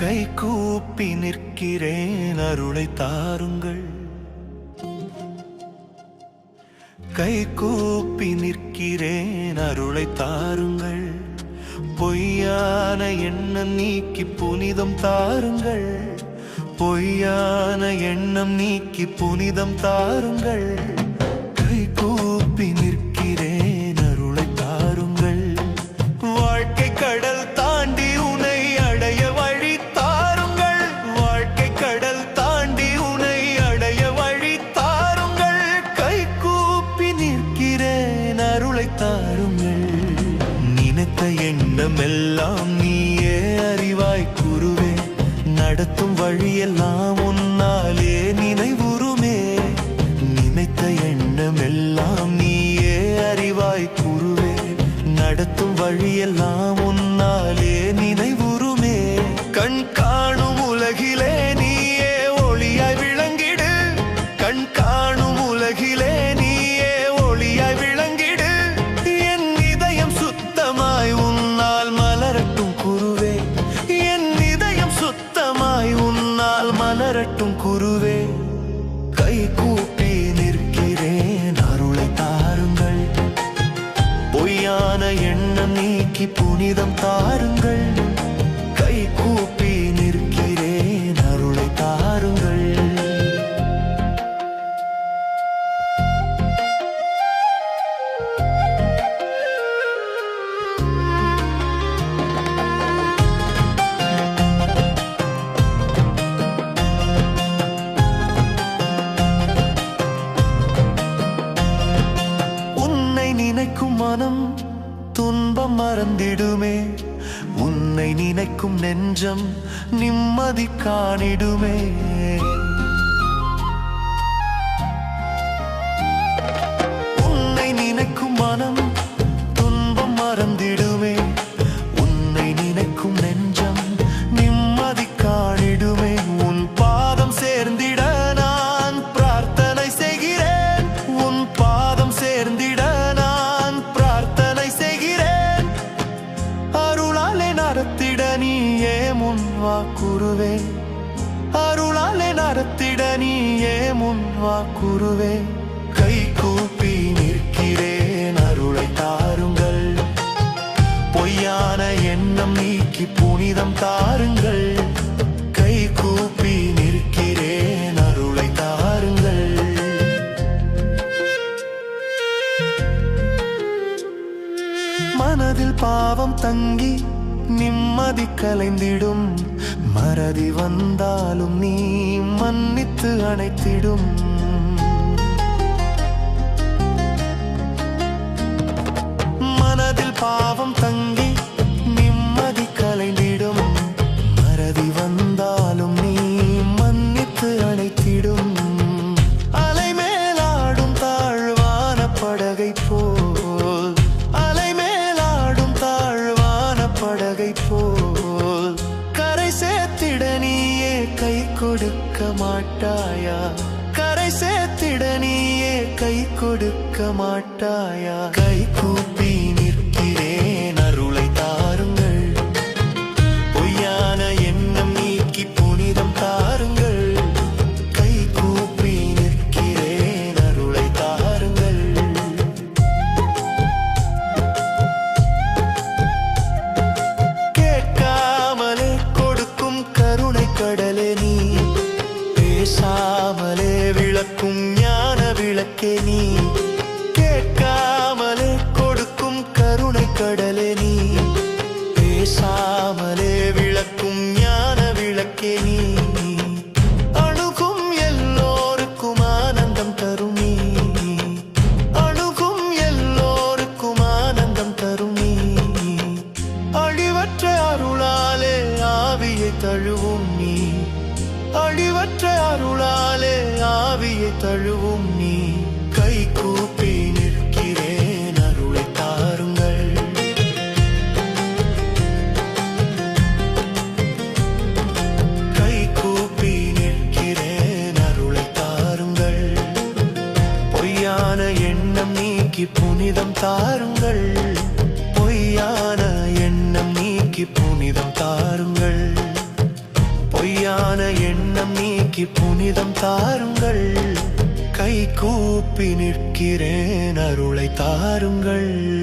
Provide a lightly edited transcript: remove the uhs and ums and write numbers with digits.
கை கூப்பி நிற்கிறேன் அருளை தாருங்கள். கை கூப்பி நிற்கிறேன் அருளை தாருங்கள். பொய்யான எண்ணம் நீக்கி புனிதம் தாருங்கள். பொய்யான எண்ணம் நீக்கி புனிதம் தாருங்கள். கை கூப்பி நிற்கிறேன் அருளை தாருங்கள். வாழ்க்கை கடல் தாண்டி உனை அடைய வழி தாருங்கள். வாழ்க்கை கடல் தாண்டி உனை அடைய வழி தாருங்கள். கை கூப்பி நிற்கிறேன் அருளை தாருங்கள். நினைத்த எண்ணம் எல்லாம் நீயே அறிவாய் குருவே. நடத்தும் வழியெல்லாம் உன்னாலே நினைவுறுமே. நினைத்த எண்ணம் எல்லாம் நீயே அறிவாய் குருவே. நடத்தும் வழியெல்லாம் உன்னாலே நினைவுறுமே. கண் காணும் உலகிலே நீயே ஒளியாய் விளங்கிடு. கண் காணும் உலகிலே நீயே ஒளியாய் விளங்கிடு. என் இதயம் சுத்தமாய் உன்னால் மலரட்டும் குருவே. என் இதயம் சுத்தமாய் உன்னால் மலரட்டும் குருவே. கை கூப்பி நிற்கிறேன் அருளை தாருங்கள். பொய்யான எண்ணம் நீக்கி புனிதம் தாருங்கள். கை கூப்பி நிற்கிறேன் அருளை தாருங்கள். உன்னை நினைக்கும் மனம் துன்பம் மறந்திடுமே. உன்னை நினைக்கும் நெஞ்சம் நிம்மதி காணிடுமே. உன்னை நினைக்கும் மனம் துன்பம் மறந்திடுமே. உன்னை நினைக்கும் நெஞ்சம் நிம்மதி காணிடுமே. உன் பாதம் சேர்ந்திட நான் பிரார்த்தனை செய்கிறேன். உன் பாதம் சேர்ந்திட நான் பிரார்த்தனை செய்கிறேன். அருளாலே நடத்திட நீயே முன்வா குருவே. அருளாலே நடத்திட நீயே முன்வா குருவே. கை கூப்பி நிற்கிறேன் அருளை தாருங்கள். பொய்யான எண்ணம் நீக்கி புனிதம் தாருங்கள். கை கூப்பி நிற்கிறேன் அருளை தாருங்கள். மனதில் பாவம் தங்கி நிம்மதி கலைந்திடும். மறதி வந்தாலும் நீ மன்னித்து அணைத்திடும். மனதில் பாவம் தங்கி நிம்மதி கலைந்திடும். மறதி வந்தாலும் நீ மன்னித்து அணைத்திடும். அலை மேலாடும் தாழ்வான படகை போல். அலை மேலாடும் தாழ்வான படகை போல். கரை சேர்த்திட நீயே கை கொடுக்க மாட்டாயா. கரை சேர்த்திட நீயே கை கொடுக்க மாட்டாயா. கை கூப்பி நிற்கிறேன் அருளை தாருங்கள். பொய்யான எண்ணம் நீக்கி புனிதம் தாருங்கள். கை கூப்பி நிற்கிறேன் அருளை தாருங்கள். கேட்காமலே கொடுக்கும் கருணை கடலே நீ. பேசாமலே விளக்கும் ஞான விளக்கே நீ. கேட்காமலே கொடுக்கும் கருணை கடலே நீ. பேசாமலே விளக்கும் ஞான விளக்கே நீ. அணுகும் எல்லோருக்கும் ஆனந்தம் தரும் நீ. அணுகும் எல்லோருக்கும் ஆனந்தம் தரும் நீ. அழிவற்ற அருளாலே ஆவியை தழுவும் நீ. அழிவற்ற அருளாலே ஆவியை தழுவும் நீ. கை கூப்பி நிற்கிறேன் அருளை தாருங்கள். கை கூப்பி நிற்கிறேன் அருளை தாருங்கள். பொய்யான எண்ணம் நீக்கி புனிதம் தாருங்கள். பொய்யான எண்ணம் நீக்கி புனிதம் தாருங்கள். நீக்கி புனிதம் தாருங்கள். கை கூப்பி நிற்கிறேன், அருளை தாருங்கள்.